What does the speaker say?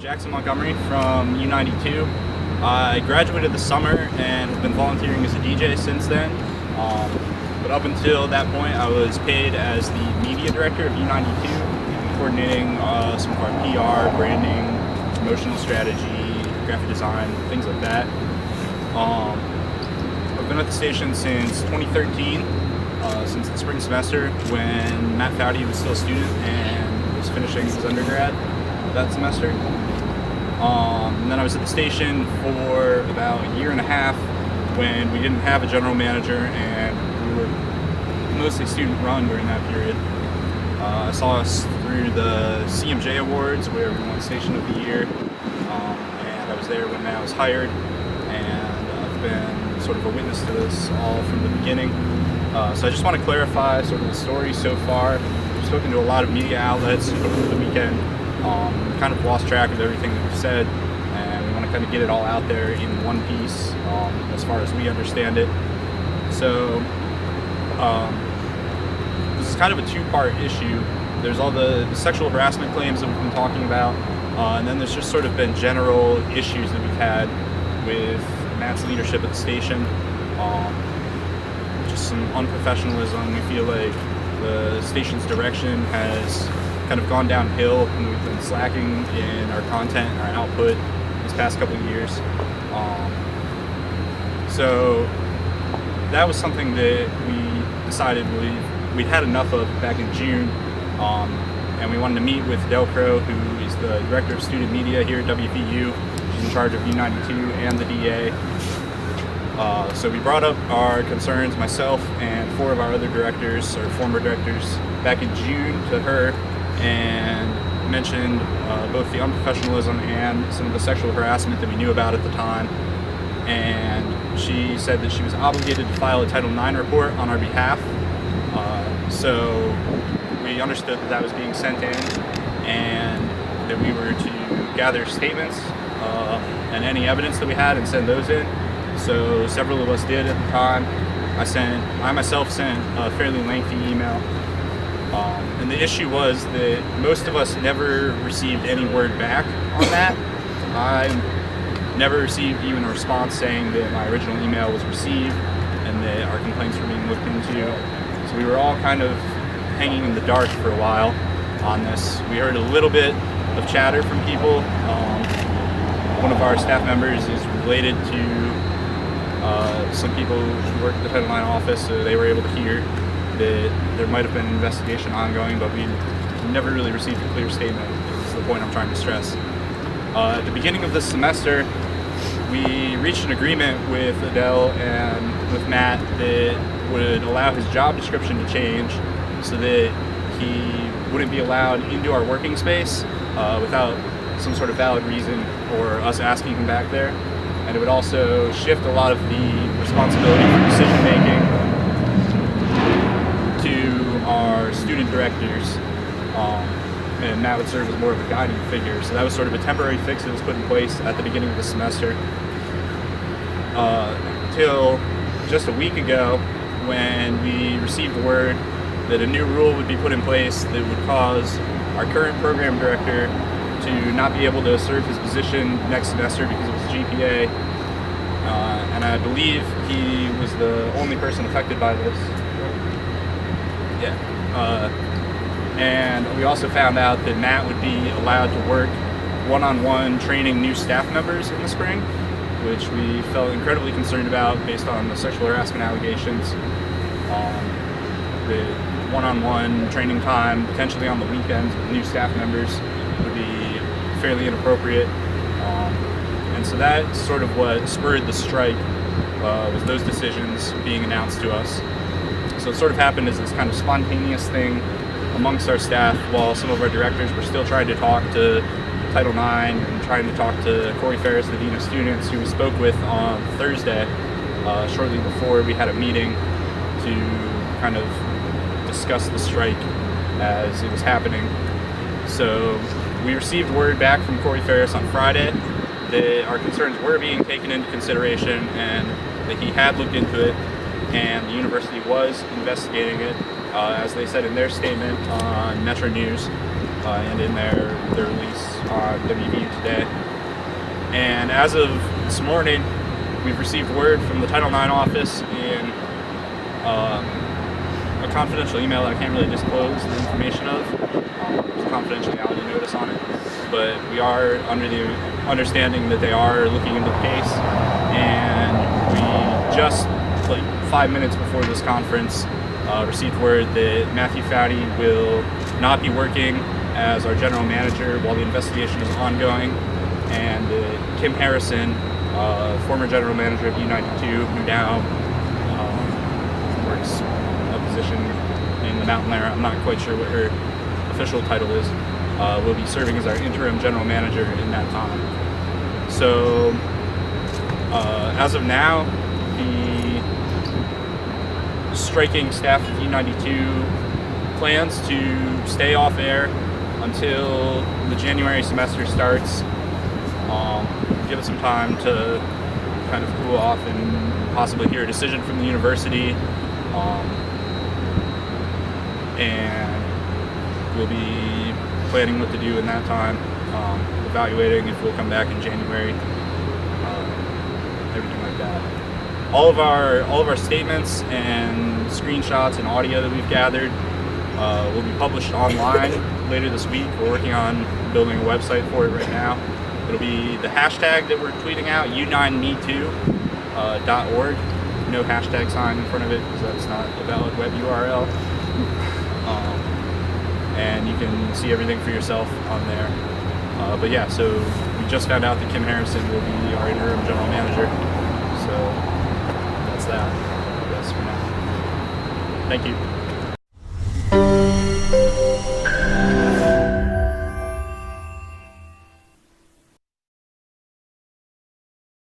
Jackson Montgomery from U92. I graduated this summer and have been volunteering as a DJ since then. But up until that point, I was paid as the media director of U92, coordinating some of our PR, branding, promotional strategy, graphic design, things like that. I've been at the station since 2013, since the spring semester when Matt Foudy was still a student and was finishing his undergrad that semester. And then I was at the station for about a year and a half when we didn't have a general manager and we were mostly student run during that period. I saw us through the CMJ Awards where we won Station of the Year, and I was there when Matt was hired, and I've been sort of a witness to this all from the beginning. So I just want to clarify sort of the story so far. We've spoken to a lot of media outlets over the weekend. Kind of lost track of everything that we've said, and we want to kind of get it all out there in one piece as far as we understand it. So this is kind of a two-part issue. There's all the sexual harassment claims that we've been talking about, and then there's just sort of been general issues that we've had with Matt's leadership at the station. Just some unprofessionalism. We feel like the station's direction has kind of gone downhill, and we've been slacking in our content and our output these past couple of years. So that was something that we decided we'd had enough of back in June, and we wanted to meet with Del Crow, who is the director of student media here at WVU. She's in charge of U92 and the DA. So we brought up our concerns, myself and four of our other directors, or former directors, back in June to her, and mentioned both the unprofessionalism and some of the sexual harassment that we knew about at the time. And she said that she was obligated to file a Title IX report on our behalf. So we understood that that was being sent in, and that we were to gather statements and any evidence that we had and send those in. So several of us did at the time. I myself sent a fairly lengthy email. And the issue was that most of us never received any word back on that. I never received even a response saying that my original email was received and that our complaints were being looked into. So we were all kind of hanging in the dark for a while on this. We heard a little bit of chatter from people. One of our staff members is related to some people who work at the Title IX office, so they were able to hear that there might have been an investigation ongoing, but we never really received a clear statement. This is the point I'm trying to stress. At the beginning of this semester, we reached an agreement with Adele and with Matt that would allow his job description to change so that he wouldn't be allowed into our working space without some sort of valid reason or us asking him back there. And it would also shift a lot of the responsibility for decision making to our student directors, and Matt would serve as more of a guiding figure. So that was sort of a temporary fix that was put in place at the beginning of the semester. Till just a week ago, when we received word that a new rule would be put in place that would cause our current program director to not be able to serve his position next semester because of his GPA. And I believe he was the only person affected by this. And we also found out that Matt would be allowed to work one-on-one training new staff members in the spring, which we felt incredibly concerned about based on the sexual harassment allegations. The one-on-one training time, potentially on the weekends with new staff members, would be fairly inappropriate. And so that's sort of what spurred the strike, was those decisions being announced to us. So it sort of happened as this kind of spontaneous thing amongst our staff while some of our directors were still trying to talk to Title IX and trying to talk to Corey Ferris, the Dean of Students, who we spoke with on Thursday, shortly before we had a meeting to kind of discuss the strike as it was happening. So we received word back from Corey Ferris on Friday that our concerns were being taken into consideration and that he had looked into it and the university was investigating it, as they said in their statement on Metro News and in their release on WVU today. And as of this morning, we've received word from the Title IX office in a confidential email that I can't really disclose the information of. There's a confidentiality notice on it, but we are under the understanding that they are looking into the case, and we just, like 5 minutes before this conference, received word that Matthew Foudy will not be working as our general manager while the investigation is ongoing, and Kim Harrison, former general manager of U92, who now works a position in the mountain there, I'm not quite sure what her official title is, will be serving as our interim general manager in that time. So as of now, the striking staff of U92 plans to stay off air until the January semester starts. Give it some time to kind of cool off and possibly hear a decision from the university. And we'll be planning what to do in that time, evaluating if we'll come back in January, everything like that. All of our statements and screenshots and audio that we've gathered will be published online later this week. We're working on building a website for it right now. It'll be the hashtag that we're tweeting out, U92.org. No hashtag sign in front of it because that's not a valid web URL. And you can see everything for yourself on there. But yeah, so we just found out that Kim Harrison will be our interim general manager. So that's that, I guess, for now. Thank you.